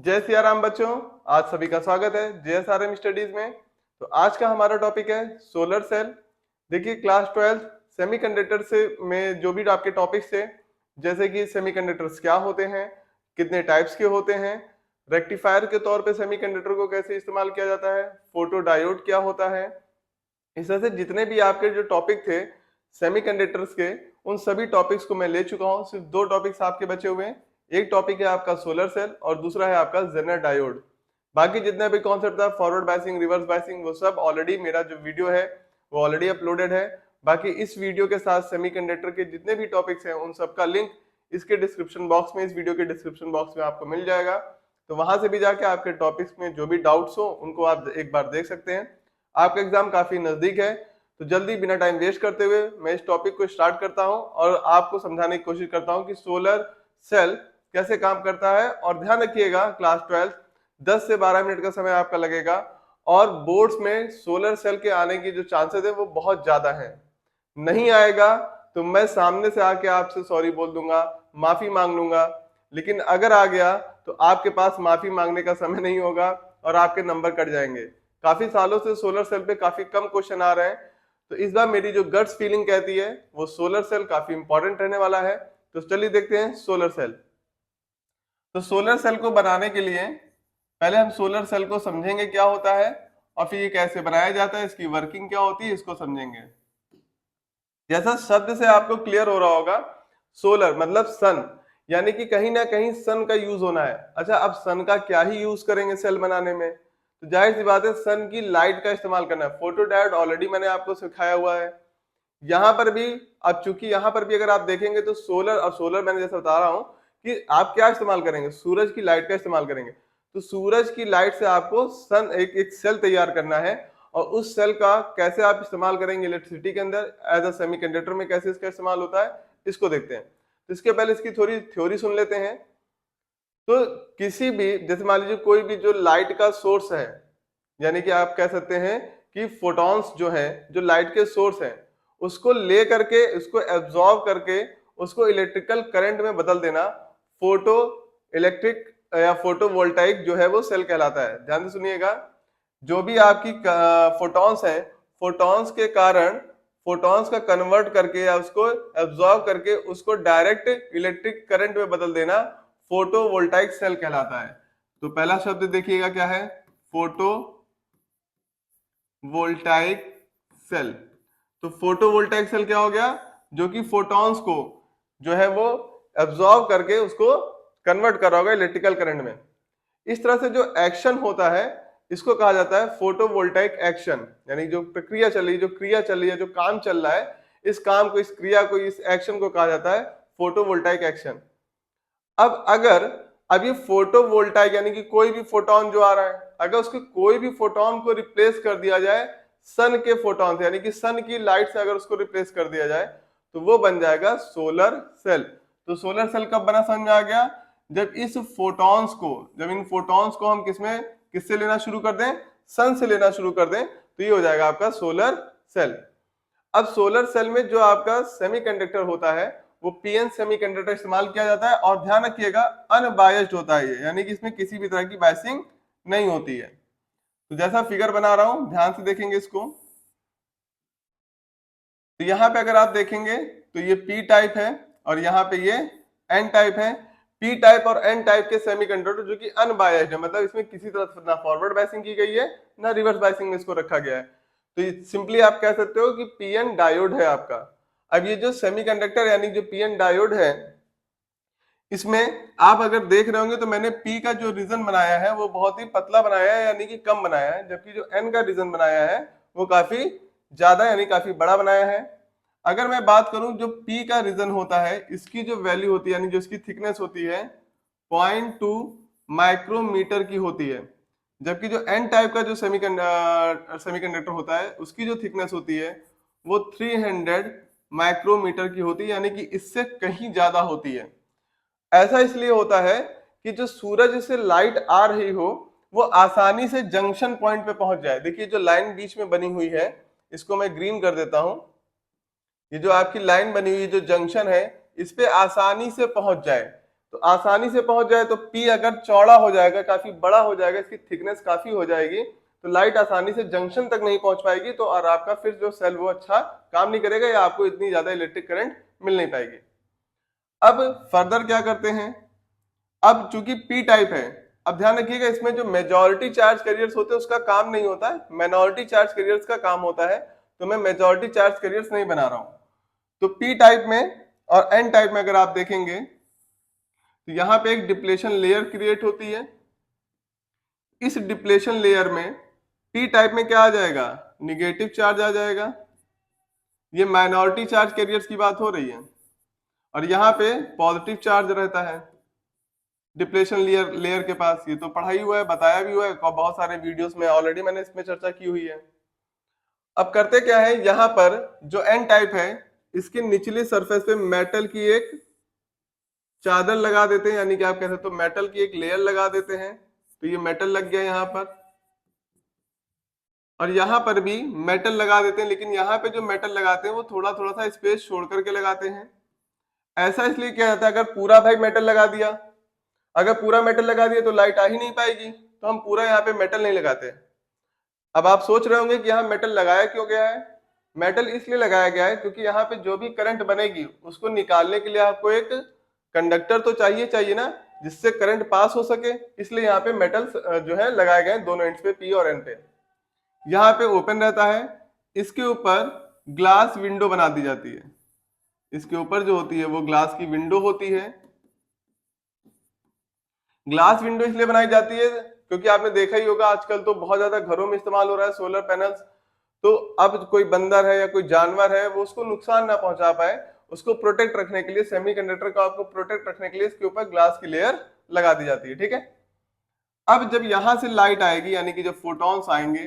जय सिया राम बच्चों। आज सभी का स्वागत है JSRM स्टडीज में। तो आज का हमारा टॉपिक है सोलर सेल। देखिए क्लास 12 सेमीकंडक्टर से में जो भी आपके टॉपिक्स थे, जैसे कि सेमीकंडक्टर्स क्या होते हैं, कितने टाइप्स के होते हैं, रेक्टिफायर के तौर पे सेमीकंडक्टर को कैसे इस्तेमाल किया जाता है, फोटो डायोड क्या होता है, इस तरह से जितने भी आपके जो टॉपिक थे सेमीकंडक्टर्स के, उन सभी टॉपिक्स को मैं ले चुका हूं। सिर्फ दो टॉपिक्स आपके बचे हुए हैं। एक टॉपिक है आपका सोलर सेल और दूसरा है आपका जेनर डायोड। बाकी जितने भी कॉन्सेप्ट था, फॉरवर्ड बायसिंग, रिवर्स बायसिंग, वो सब ऑलरेडी मेरा जो वीडियो है वो ऑलरेडी अपलोडेड है। बाकी इस वीडियो के साथ सेमीकंडक्टर के जितने भी टॉपिक्स हैं उन सबका लिंक इसके डिस्क्रिप्शन बॉक्स में, इस वीडियो के डिस्क्रिप्शन बॉक्स में आपको मिल जाएगा। तो वहां से भी जाके आपके टॉपिक्स में जो भी डाउट्स हो उनको आप एक बार देख सकते हैं। आपका एग्जाम काफी नजदीक है, तो जल्दी बिना टाइम वेस्ट करते हुए मैं इस टॉपिक को स्टार्ट करता हूं और आपको समझाने की कोशिश करता हूं कि सोलर सेल कैसे काम करता है। और ध्यान रखिएगा क्लास 12 10 से 12 मिनट का समय आपका लगेगा और बोर्ड्स में सोलर सेल के आने की जो चांसेस है वो बहुत ज्यादा है। नहीं आएगा तो मैं सामने से आके आपसे सॉरी बोल दूंगा, माफी मांग लूंगा। लेकिन अगर आ गया तो आपके पास माफी मांगने का समय नहीं होगा और आपके नंबर कट जाएंगे। काफी सालों से सोलर सेल पे काफी कम क्वेश्चन आ रहे हैं, तो इस बार मेरी जो गट्स फीलिंग कहती है वो सोलर सेल काफी इंपॉर्टेंट रहने वाला है। तो चलिए देखते हैं सोलर सेल। तो सोलर सेल को बनाने के लिए पहले हम सोलर सेल को समझेंगे क्या होता है और फिर ये कैसे बनाया जाता है, इसकी वर्किंग क्या होती है, इसको समझेंगे। जैसा शब्द से आपको क्लियर हो रहा होगा, सोलर मतलब सन, यानी कि कहीं ना कहीं सन का यूज होना है। अच्छा, अब सन का क्या ही यूज करेंगे सेल बनाने में, तो जाहिर सी बात है सन की लाइट का इस्तेमाल करना है। फोटो डायोड ऑलरेडी मैंने आपको सिखाया हुआ है। यहाँ पर भी, अब चूंकि यहाँ पर भी अगर आप देखेंगे तो सोलर, और सोलर मैंने जैसे बता रहा हूँ कि आप क्या इस्तेमाल करेंगे, सूरज की लाइट का इस्तेमाल करेंगे। तो सूरज की लाइट से आपको सन एक सेल तैयार करना है और उस सेल का कैसे आप इस्तेमाल करेंगे इलेक्ट्रिसिटी के अंदर, एज अ सेमीकंडक्टर में कैसे इसका इस्तेमाल होता है, इसको देखते हैं। तो इसके पहले इसकी थोड़ी थ्योरी सुन लेते हैं। तो किसी भी, जैसे मान लीजिए कोई भी जो लाइट का सोर्स है, यानी कि आप कह सकते हैं कि फोटॉन्स जो है, जो लाइट के सोर्स हैं, उसको ले करके, उसको एब्जॉर्ब करके, उसको इलेक्ट्रिकल करंट में बदल देना, फोटो इलेक्ट्रिक या फोटो वोल्टाइक जो है वो सेल कहलाता है। ध्यान से सुनिएगा, जो भी आपकी फोटॉन्स हैं, फोटॉन्स के कारण फोटॉन्स का कन्वर्ट करके या उसको एब्जॉर्ब करके उसको डायरेक्ट इलेक्ट्रिक करंट में बदल देना फोटोवोल्टाइक सेल कहलाता है। तो पहला शब्द देखिएगा क्या है, फोटो वोल्टाइक सेल। तो फोटोवोल्टाइक सेल क्या हो गया, जो कि फोटॉन्स को जो है वो एब्जॉर्ब करके उसको कन्वर्ट कर रहा होगा इलेक्ट्रिकल करंट में। इस तरह से जो एक्शन होता है इसको कहा जाता है फोटोवोल्टाइक एक्शन, यानी जो प्रक्रिया चल रही है, जो क्रिया चल रही है, जो काम चल रहा है, इस काम को, इस क्रिया को, इस एक्शन को कहा जाता है फोटोवोल्टाइक एक्शन। अब ये फोटोवोल्टाइक यानी कि कोई भी फोटोन जो आ रहा है, अगर उसके कोई भी फोटोन को रिप्लेस कर दिया जाए सन के फोटोन से, यानी कि सन की लाइट से अगर उसको रिप्लेस कर दिया जाए तो वो बन जाएगा सोलर सेल। तो सोलर सेल कब बना समझ में आ गया, जब इस फोटॉन्स को, जब इन फोटॉन्स को हम किससे लेना शुरू कर दें, सन से लेना शुरू कर दें, तो ये हो जाएगा आपका सोलर सेल। अब सोलर सेल में जो आपका सेमीकंडक्टर होता है वो पीएन सेमीकंडक्टर इस्तेमाल किया जाता है और ध्यान रखिएगा अनबायस्ड होता है ये, यानी कि इसमें किसी भी तरह की बायसिंग नहीं होती है। तो जैसा फिगर बना रहा हूं ध्यान से देखेंगे इसको, तो यहां पे अगर आप देखेंगे तो ये पी टाइप है और यहाँ पे ये एन टाइप है। पी टाइप और एन टाइप के सेमीकंडक्टर जो कि अनबायस्ड है, मतलब इसमें किसी तरह से ना फॉरवर्ड बायसिंग की गई है ना रिवर्स बायसिंग में इसको रखा गया है। तो सिंपली आप कह सकते हो कि पीएन डायोड है आपका। अब ये जो सेमीकंडक्टर यानी जो पीएन डायोड है, इसमें आप अगर देख रहे होंगे तो मैंने पी का जो रीजन बनाया है वो बहुत ही पतला बनाया है, यानी कि कम बनाया है, जबकि जो एन का रीजन बनाया है वो काफी ज्यादा यानी काफी बड़ा बनाया है। अगर मैं बात करूं जो पी का रीजन होता है, इसकी जो वैल्यू होती है यानी जो इसकी थिकनेस होती है 0.2 माइक्रोमीटर की होती है, जबकि जो एन टाइप का जो सेमीकंडक्टर होता है उसकी जो थिकनेस होती है वो 300 माइक्रोमीटर की होती है, यानी कि इससे कहीं ज्यादा होती है। ऐसा इसलिए होता है कि जो सूरज से लाइट आ रही हो वो आसानी से जंक्शन पॉइंट पे पहुंच जाए। देखिए जो लाइन बीच में बनी हुई है इसको मैं ग्रीन कर देता हूं, ये जो आपकी लाइन बनी हुई जो जंक्शन है इस पे आसानी से पहुंच जाए। तो आसानी से पहुंच जाए तो पी अगर चौड़ा हो जाएगा, काफी बड़ा हो जाएगा, इसकी थिकनेस काफी हो जाएगी, तो लाइट आसानी से जंक्शन तक नहीं पहुंच पाएगी, तो और आपका फिर जो सेल वो अच्छा काम नहीं करेगा या आपको इतनी ज्यादा इलेक्ट्रिक करंट मिल नहीं पाएगी। अब फर्दर क्या करते हैं, अब चूंकि पी टाइप है, अब ध्यान रखिएगा इसमें जो मेजॉरिटी चार्ज कैरियर्स होते हैं उसका काम नहीं होता है, माइनॉरिटी चार्ज कैरियर्स का काम होता है, तो मैं मेजॉरिटी चार्ज कैरियर्स नहीं बना रहा हूं। तो पी टाइप में और एन टाइप में अगर आप देखेंगे तो यहां पे एक डिप्लेशन लेयर क्रिएट होती है। इस डिप्लेशन लेयर में पी टाइप में क्या आ जाएगा, निगेटिव चार्ज आ जाएगा, ये माइनॉरिटी चार्ज कैरियर्स की बात हो रही है, और यहाँ पे पॉजिटिव चार्ज रहता है डिप्लेशन लेयर के पास। ये तो पढ़ा ही हुआ है, बताया भी हुआ है, और बहुत सारे वीडियोस में ऑलरेडी मैंने इसमें चर्चा की हुई है। अब करते क्या है, यहाँ पर जो एन टाइप है इसके निचली सरफेस पे मेटल की एक चादर लगा देते हैं, यानी कि आप कह सकते हो मेटल की एक लेयर लगा देते हैं। तो ये मेटल लग गया यहाँ पर, और यहाँ पर भी मेटल लगा देते हैं, लेकिन यहाँ पे जो मेटल लगाते हैं वो थोड़ा थोड़ा सा स्पेस छोड़ करके लगाते हैं। ऐसा इसलिए किया जाता है, अगर पूरा भाई मेटल लगा दिया, अगर पूरा मेटल लगा दिया तो लाइट आ ही नहीं पाएगी, तो हम पूरा यहाँ पे मेटल नहीं लगाते। अब आप सोच रहे होंगे कि यहाँ मेटल लगाया क्यों गया है। मेटल इसलिए लगाया गया है क्योंकि यहाँ पे जो भी करंट बनेगी उसको निकालने के लिए आपको एक कंडक्टर तो चाहिए ना, जिससे करंट पास हो सके, इसलिए यहाँ पे मेटल जो है लगाए गए दोनों एंड्स पे, पी और एन पे। यहाँ पे ओपन रहता है, इसके ऊपर ग्लास विंडो बना दी जाती है, इसके ऊपर जो होती है वो ग्लास की विंडो होती है। ग्लास विंडो इसलिए बनाई जाती है क्योंकि आपने देखा ही होगा आजकल तो बहुत ज्यादा घरों में इस्तेमाल हो रहा है सोलर पैनल्स, तो अब कोई बंदर है या कोई जानवर है वो उसको नुकसान ना पहुंचा पाए, उसको प्रोटेक्ट रखने के लिए, सेमीकंडक्टर को आपको प्रोटेक्ट रखने के लिए इसके ऊपर ग्लास की लेयर लगा दी जाती है, ठीक है। अब जब यहां से लाइट आएगी, यानी कि जब फोटॉन्स आएंगे,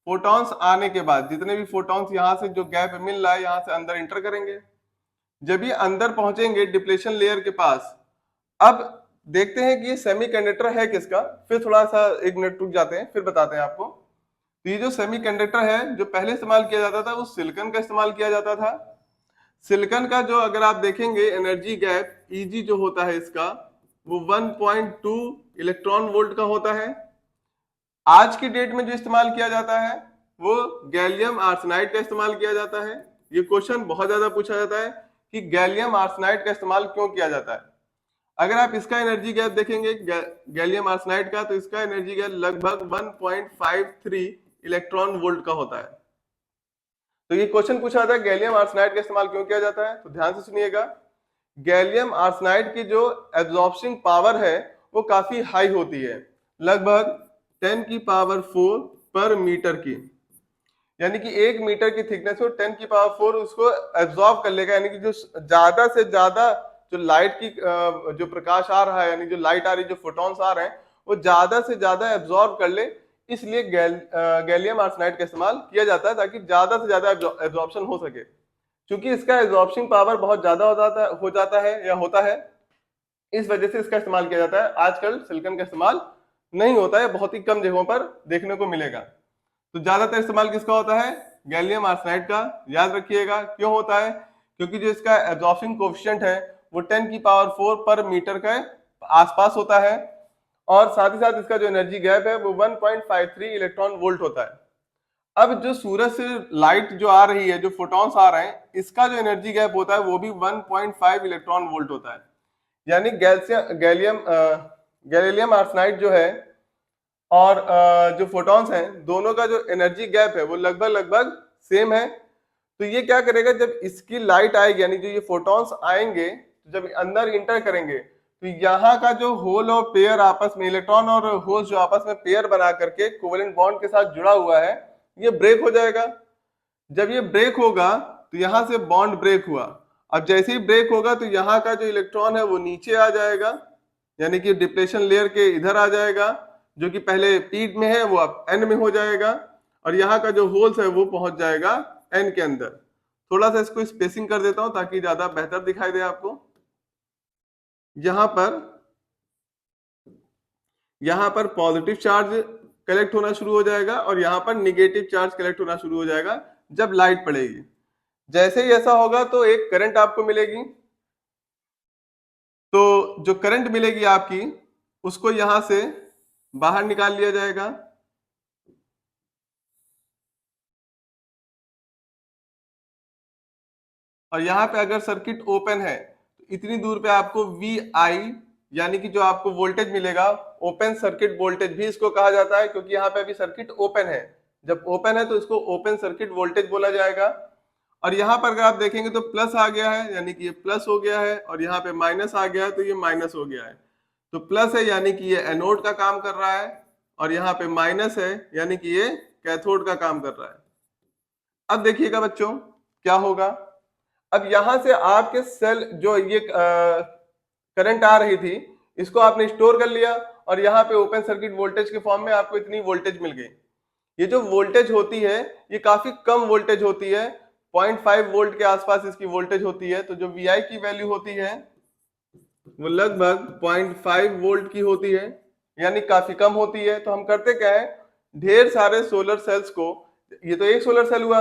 फोटॉन्स आने के बाद जितने भी फोटॉन्स यहाँ से जो गैप मिल रहा है यहाँ से अंदर इंटर करेंगे, जब ये अंदर पहुंचेंगे डिप्लेशन लेयर के पास। अब देखते हैं कि ये सेमीकंडक्टर है किसका, फिर थोड़ा सा एक मिनट रुक जाते हैं फिर बताते हैं आपको। तो ये जो सेमीकंडक्टर है जो पहले इस्तेमाल किया जाता था वो सिलिकॉन का इस्तेमाल किया जाता था। सिलिकॉन का जो अगर आप देखेंगे एनर्जी गैप Eg जो होता है इसका वो 1.2 इलेक्ट्रॉन वोल्ट का होता है। आज की डेट में जो इस्तेमाल किया जाता है वो गैलियम आर्सेनाइड का इस्तेमाल किया जाता है। ये क्वेश्चन बहुत ज्यादा पूछा जाता है कि गैलियम आर्सेनाइड का इस्तेमाल क्यों किया जाता है। अगर आप इसका एनर्जी गैप देखेंगे गैलियम आर्सेनाइड का, तो इसका एनर्जी गैप लगभग 1.53 इलेक्ट्रॉन वोल्ट का होता है। तो ये क्वेश्चन पूछा जाता है गैलियम आर्सेनाइड का इस्तेमाल क्यों किया जाता है, तो ध्यान से सुनिएगा। गैलियम आर्सेनाइड की जो एब्जॉर्प्शन पावर है वो काफी हाई होती है, लगभग 10 की पावर 4 पर मीटर की, यानी कि 1 मीटर की थिकनेस को 10 की पावर 4 उसको एब्जॉर्ब कर लेगा, यानी कि जो ज्यादा से ज्यादा जो लाइट की जो प्रकाश आ रहा है, यानी जो लाइट आ रही है, जो फोटॉन्स आ रहे हैं वो ज्यादा से ज्यादा एब्जॉर्ब कर ले, इसलिए गैलियम आर्सेनाइड का इस्तेमाल किया जाता है ताकि ज्यादा से ज्यादा एब्जॉर्प्शन हो सके। क्योंकि इसका एब्जॉर्प्शन पावर बहुत ज्यादा हो जाता है या होता है, इस वजह से इसका इस्तेमाल किया जाता है। आजकल सिलिकॉन का इस्तेमाल नहीं होता है, बहुत ही कम जगहों पर देखने को मिलेगा। तो ज्यादातर इस्तेमाल किसका होता है, गैलियम आर्सेनाइड का। याद रखिएगा क्यों होता है, क्योंकि जो इसका एब्जॉर्प्शन कोएफिशिएंट है वो 10 की पावर 4 पर मीटर के आसपास होता है, और साथ ही साथ इसका जो एनर्जी गैप है वो 1.53 इलेक्ट्रॉन वोल्ट होता है। अब जो सूरज से लाइट जो आ रही है, जो फोटॉन्स आ रहे हैं, इसका जो एनर्जी गैप होता है वो भी 1.5 इलेक्ट्रॉन वोल्ट होता है। यानी गैलियम आर्सेनाइड जो है और जो फोटॉन्स हैं दोनों का जो एनर्जी गैप है वो लगभग लगभग सेम है। तो ये क्या करेगा, जब इसकी लाइट आएगी, यानी जो ये फोटॉन्स आएंगे जब अंदर इंटर करेंगे, तो यहाँ का जो होल और पेयर आपस में, इलेक्ट्रॉन और होल जो आपस में पेयर बना करके कोवेलेंट बॉन्ड के साथ जुड़ा हुआ है, ये ब्रेक हो जाएगा। जब ये ब्रेक होगा तो यहाँ से बॉन्ड ब्रेक हुआ। अब जैसे ही ब्रेक होगा तो यहाँ का जो इलेक्ट्रॉन है वो नीचे आ जाएगा, यानी कि डिप्लेशन लेयर के इधर आ जाएगा, जो कि पहले पी में है वो अब एन में हो जाएगा, और यहाँ का जो होल्स है वो पहुंच जाएगा एन के अंदर। थोड़ा सा इसको स्पेसिंग कर देता हूं ताकि ज्यादा बेहतर दिखाई दे आपको। यहाँ पर पॉजिटिव चार्ज कलेक्ट होना शुरू हो जाएगा और यहाँ पर निगेटिव चार्ज कलेक्ट होना शुरू हो जाएगा जब लाइट पड़ेगी। जैसे ही ऐसा होगा तो एक करंट आपको मिलेगी। तो जो करंट मिलेगी आपकी उसको यहां से बाहर निकाल लिया जाएगा। और यहाँ पे अगर सर्किट ओपन है तो इतनी दूर पे आपको वी आई यानी कि जो आपको वोल्टेज मिलेगा, ओपन सर्किट वोल्टेज भी इसको कहा जाता है, क्योंकि यहाँ पे अभी सर्किट ओपन है। जब ओपन है तो इसको ओपन सर्किट वोल्टेज बोला जाएगा। और यहाँ पर अगर आप देखेंगे तो प्लस आ गया है यानी कि ये प्लस हो गया है, और यहाँ पे माइनस आ गया है तो ये माइनस हो गया है। तो प्लस है यानी कि ये एनोड का काम कर रहा है, और यहाँ पे माइनस है यानी कि ये कैथोड का काम कर रहा है। अब देखिएगा बच्चों क्या होगा। अब यहां से आपके सेल जो ये करंट आ रही थी इसको आपने स्टोर कर लिया, और यहाँ पे ओपन सर्किट वोल्टेज के फॉर्म में आपको इतनी वोल्टेज मिल गई। ये जो वोल्टेज होती है ये काफी कम वोल्टेज होती है, 0.5 वोल्ट के आसपास इसकी वोल्टेज होती है। तो जो VI की वैल्यू होती है वो लगभग 0.5 वोल्ट की होती है, यानी काफी कम होती है। तो हम करते क्या है, ढेर सारे सोलर सेल्स को, ये तो एक सोलर सेल हुआ,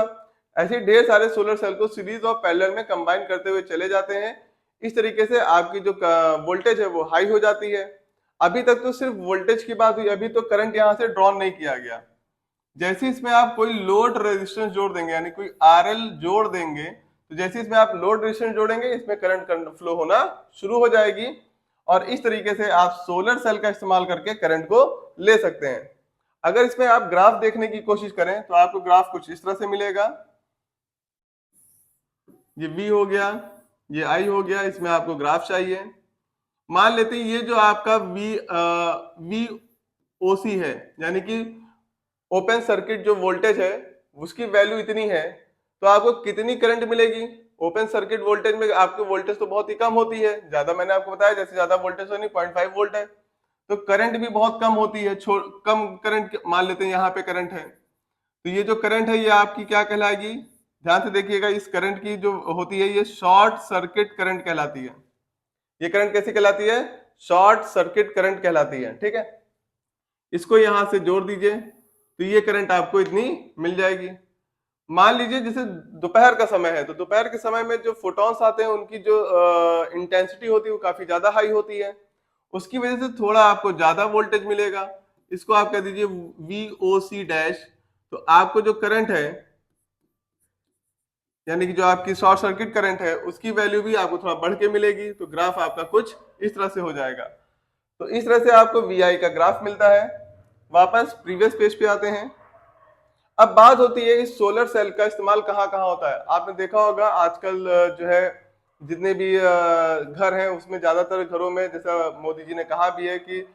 ऐसे ढेर सारे सोलर सेल को सीरीज और पैरेलल में कंबाइन करते हुए चले जाते हैं। इस तरीके से आपकी जो वोल्टेज है वो हाई हो जाती है। अभी तक तो सिर्फ वोल्टेज की बात हुई, अभी तो करंट यहाँ से ड्रॉ नहीं किया गया। जैसे इसमें आप कोई लोड रेजिस्टेंस जोड़ देंगे यानी कोई RL जोड़ देंगे, तो जैसे इसमें आप लोड रेजिस्टेंस जोड़ेंगे इसमें करंट फ्लो होना शुरू हो जाएगी, और इस तरीके से आप सोलर सेल का इस्तेमाल करके करंट को ले सकते हैं। अगर इसमें आप ग्राफ देखने की कोशिश करें तो आपको ग्राफ कुछ इस तरह से मिलेगा। ये V हो गया, ये I हो गया, इसमें आपको ग्राफ चाहिए। मान लेते हैं ये जो आपका VOC है यानी कि ओपन सर्किट जो वोल्टेज है उसकी वैल्यू इतनी है, तो आपको कितनी करंट मिलेगी। ओपन सर्किट वोल्टेज में आपकी वोल्टेज तो बहुत ही कम होती है, ज्यादा मैंने आपको बताया जैसे ज्यादा वोल्टेज तो नहीं, 0.5 वोल्ट है, तो करंट भी बहुत कम होती है, कम करंट मान लेते हैं यहाँ पे करंट है। तो ये जो करंट है ये आपकी क्या कहलाएगी, ध्यान से देखिएगा, इस करंट की जो होती है ये शॉर्ट सर्किट करंट कहलाती है। ये करंट कैसी कहलाती है, शॉर्ट सर्किट करंट कहलाती है। ठीक है, इसको यहां से जोड़ दीजिए तो ये करंट आपको इतनी मिल जाएगी। मान लीजिए जैसे दोपहर का समय है, तो दोपहर के समय में जो फोटॉन्स आते हैं उनकी जो इंटेंसिटी होती है वो काफी ज्यादा हाई होती है, उसकी वजह से थोड़ा आपको ज्यादा वोल्टेज मिलेगा। इसको आप कह दीजिए VOC डैश। तो आपको जो करंट है यानी कि जो आपकी शॉर्ट सर्किट करंट है उसकी वैल्यू भी आपको थोड़ा बढ़ के मिलेगी। तो ग्राफ आपका कुछ इस तरह से हो जाएगा। तो इस तरह से आपको VI का ग्राफ मिलता है। वापस प्रीवियस पेज पे आते हैं। अब बात होती है इस सोलर सेल का इस्तेमाल कहाँ कहाँ होता है। आपने देखा होगा आजकल जो है जितने भी घर हैं उसमें ज्यादातर घरों में, जैसा मोदी जी ने कहा भी है कि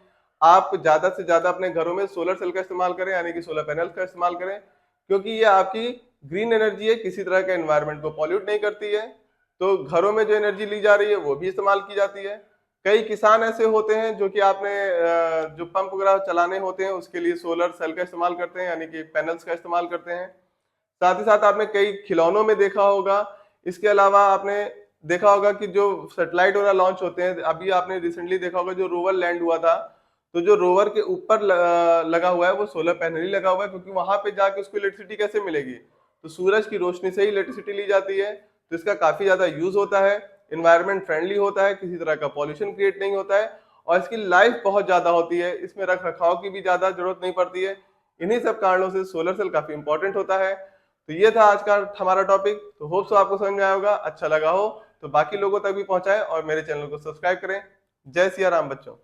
आप ज्यादा से ज्यादा अपने घरों में सोलर सेल का इस्तेमाल करें यानी कि सोलर पैनल का इस्तेमाल करें, क्योंकि ये आपकी ग्रीन एनर्जी है, किसी तरह के एनवायरनमेंट को पॉल्यूट नहीं करती है। तो घरों में जो एनर्जी ली जा रही है वो भी इस्तेमाल की जाती है। कई किसान ऐसे होते हैं जो कि आपने जो पंप वगैरह चलाने होते हैं उसके लिए सोलर सेल का इस्तेमाल करते हैं यानी कि पैनल्स का इस्तेमाल करते हैं। साथ ही साथ आपने कई खिलौनों में देखा होगा। इसके अलावा आपने देखा होगा कि जो सैटेलाइट वगैरह लॉन्च होते हैं, अभी आपने रिसेंटली देखा होगा जो रोवर लैंड हुआ था, तो जो रोवर के ऊपर लगा हुआ है वो सोलर पैनल ही लगा हुआ है, क्योंकि वहां पे जाके उसको इलेक्ट्रिसिटी कैसे मिलेगी, तो सूरज की रोशनी से ही इलेक्ट्रिसिटी ली जाती है। तो इसका काफी ज्यादा यूज होता है, इन्वायरमेंट फ्रेंडली होता है, किसी तरह का पॉल्यूशन क्रिएट नहीं होता है, और इसकी लाइफ बहुत ज्यादा होती है, इसमें रख रखाव की भी ज्यादा जरूरत नहीं पड़ती है। इन्हीं सब कारणों से सोलर सेल काफी इंपॉर्टेंट होता है। तो ये था आज का हमारा टॉपिक। तो होप सो आपको समझ में आया होगा, अच्छा लगा हो तो बाकी लोगों तक भी पहुंचाएं और मेरे चैनल को सब्सक्राइब करें। जय सिया राम बच्चों।